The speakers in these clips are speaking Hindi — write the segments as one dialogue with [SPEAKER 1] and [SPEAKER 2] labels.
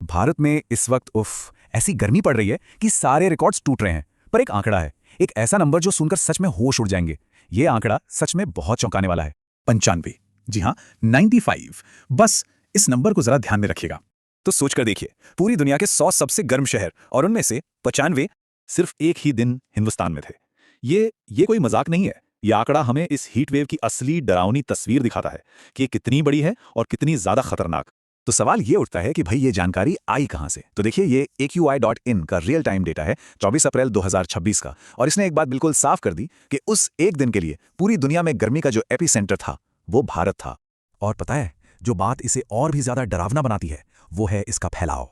[SPEAKER 1] भारत में इस वक्त ऐसी गर्मी पड़ रही है कि सारे रिकॉर्ड्स टूट रहे हैं। पर एक आंकड़ा है, एक ऐसा नंबर जो सुनकर सच में होश उड़ जाएंगे। ये आंकड़ा सच में बहुत चौंकाने वाला है।
[SPEAKER 2] 95। जी हाँ, 95। बस इस नंबर को जरा ध्यान में रखिएगा।
[SPEAKER 1] तो सोचकर देखिए, पूरी दुनिया के 100 सबसे गर्म शहर और उनमें से 95 सिर्फ एक ही दिन हिंदुस्तान में थे। ये कोई मजाक नहीं है। ये आंकड़ा हमें इस हीट वेव की असली डरावनी तस्वीर दिखाता है कि ये कितनी बड़ी है और कितनी ज्यादा खतरनाक। तो सवाल ये उठता है कि भाई ये जानकारी आई कहां से? तो देखिए, ये AQI.in का रियल टाइम डेटा है 24 अप्रैल 2026 का, और इसने एक बात बिल्कुल साफ कर दी कि उस एक दिन के लिए पूरी दुनिया में गर्मी का जो एपिसेंटर था वो भारत था। और पता है, जो बात इसे और भी ज्यादा डरावना बनाती है वो है इसका फैलाव।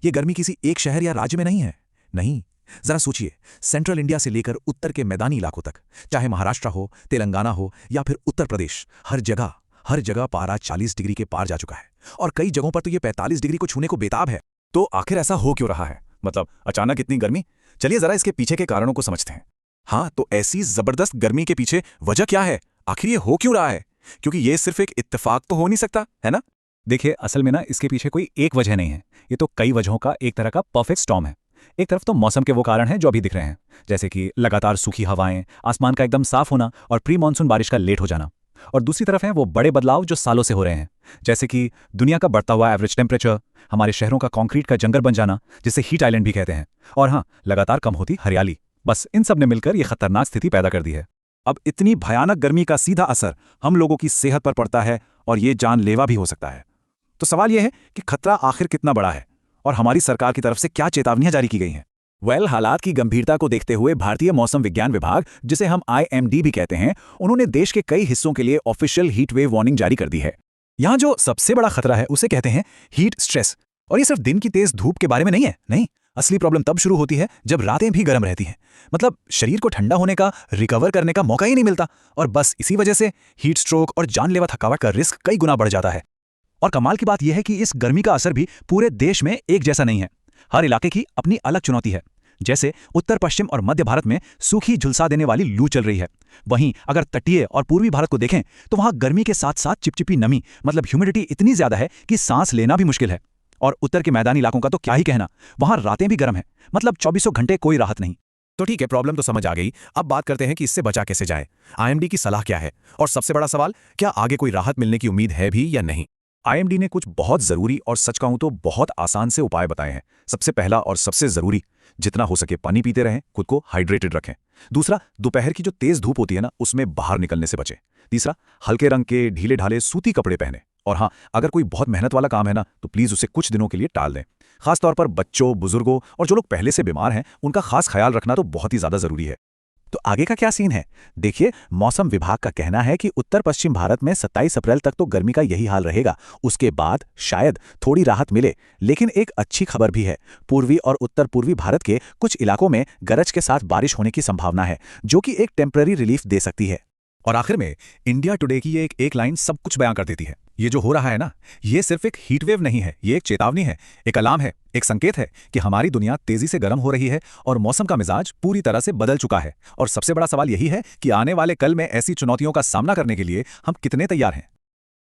[SPEAKER 1] ये गर्मी किसी एक शहर या राज्य में नहीं है। नहीं, जरा सोचिए, सेंट्रल इंडिया से लेकर उत्तर के मैदानी इलाकों तक, चाहे महाराष्ट्र हो, तेलंगाना हो या फिर उत्तर प्रदेश, हर जगह पारा 40 डिग्री के पार जा चुका है, और कई जगहों पर तो ये 45 डिग्री को छूने को बेताब है। तो आखिर ऐसा हो क्यों रहा है? मतलब अचानक इतनी गर्मी? चलिए जरा इसके पीछे के कारणों को समझते हैं। हाँ, तो ऐसी जबरदस्त गर्मी के पीछे वजह क्या है? आखिर ये हो क्यों रहा है? क्योंकि ये सिर्फ एक इत्तेफाक तो हो नहीं सकता, है ना?
[SPEAKER 3] देखिए, असल में ना इसके पीछे कोई एक वजह नहीं है। ये तो कई वजहों का एक तरह का परफेक्ट स्टॉर्म है। एक तरफ तो मौसम के वो कारण हैं जो अभी दिख रहे हैं, जैसे कि लगातार सूखी हवाएं, आसमान का एकदम साफ होना और प्री मानसून बारिश का लेट हो जाना। और दूसरी तरफ हैं वो बड़े बदलाव जो सालों से हो रहे हैं, जैसे कि दुनिया का बढ़ता हुआ एवरेज टेम्परेचर, हमारे शहरों का कंक्रीट का जंगल बन जाना जिसे हीट आइलैंड भी कहते हैं, और हाँ, लगातार कम होती हरियाली। बस इन सब ने मिलकर ये खतरनाक स्थिति पैदा कर दी है।
[SPEAKER 1] अब इतनी भयानक गर्मी का सीधा असर हम लोगों की सेहत पर पड़ता है, और ये जानलेवा भी हो सकता है। तो सवाल यह है कि खतरा आखिर कितना बड़ा है और हमारी सरकार की तरफ से क्या चेतावनियां जारी की गई हैं? हालात की गंभीरता को देखते हुए भारतीय मौसम विज्ञान विभाग, जिसे हम IMD भी कहते हैं, उन्होंने देश के कई हिस्सों के लिए ऑफिशियल हीट वेव वार्निंग जारी कर दी है। यहाँ जो सबसे बड़ा खतरा है उसे कहते हैं हीट स्ट्रेस। और ये सिर्फ दिन की तेज धूप के बारे में नहीं है। नहीं, असली प्रॉब्लम तब शुरू होती है जब रातें भी गर्म रहती हैं। मतलब शरीर को ठंडा होने का, रिकवर करने का मौका ही नहीं मिलता, और बस इसी वजह से हीट स्ट्रोक और जानलेवा थकावट का रिस्क कई गुना बढ़ जाता है। और कमाल की बात यह है कि इस गर्मी का असर भी पूरे देश में एक जैसा नहीं है। हर इलाके की अपनी अलग चुनौती है। जैसे उत्तर पश्चिम और मध्य भारत में सूखी झुलसा देने वाली लू चल रही है। वहीं अगर तटीय और पूर्वी भारत को देखें तो वहां गर्मी के साथ साथ चिपचिपी नमी, मतलब ह्यूमिडिटी इतनी ज्यादा है कि सांस लेना भी मुश्किल है। और उत्तर के मैदानी इलाकों का तो क्या ही कहना, वहां रातें भी गर्म है, मतलब 24 घंटे कोई राहत नहीं।
[SPEAKER 4] तो ठीक है, प्रॉब्लम तो समझ आ गई। अब बात करते हैं कि इससे बचा कैसे जाए। IMD की सलाह क्या है, और सबसे बड़ा सवाल, क्या आगे कोई राहत मिलने की उम्मीद है भी या नहीं?
[SPEAKER 1] IMD ने कुछ बहुत जरूरी और सच कहूं तो बहुत आसान से उपाय बताए हैं। सबसे पहला और सबसे जरूरी, जितना हो सके पानी पीते रहें, खुद को हाइड्रेटेड रखें। दूसरा, दोपहर की जो तेज धूप होती है ना, उसमें बाहर निकलने से बचें। तीसरा, हल्के रंग के ढीले ढाले सूती कपड़े पहने। और हाँ, अगर कोई बहुत मेहनत वाला काम है ना, तो प्लीज उसे कुछ दिनों के लिए टाल दें। खासतौर पर बच्चों, बुजुर्गों और जो लोग पहले से बीमार हैं, उनका खास ख्याल रखना तो बहुत ही ज्यादा जरूरी है।
[SPEAKER 2] तो आगे का क्या सीन है? देखिए, मौसम विभाग का कहना है कि उत्तर पश्चिम भारत में 27 अप्रैल तक तो गर्मी का यही हाल रहेगा। उसके बाद शायद थोड़ी राहत मिले। लेकिन एक अच्छी खबर भी है, पूर्वी और उत्तर पूर्वी भारत के कुछ इलाकों में गरज के साथ बारिश होने की संभावना है, जो कि एक टेम्पररी रिलीफ दे सकती है।
[SPEAKER 1] और आखिर में इंडिया टुडे की ये एक लाइन सब कुछ बयां कर देती है। ये जो हो रहा है ना, ये सिर्फ एक हीट वेव नहीं है, ये एक चेतावनी है, एक अलार्म है, एक संकेत है कि हमारी दुनिया तेजी से गर्म हो रही है और मौसम का मिजाज पूरी तरह से बदल चुका है। और सबसे बड़ा सवाल यही है कि आने वाले कल में ऐसी चुनौतियों का सामना करने के लिए हम कितने तैयार हैं।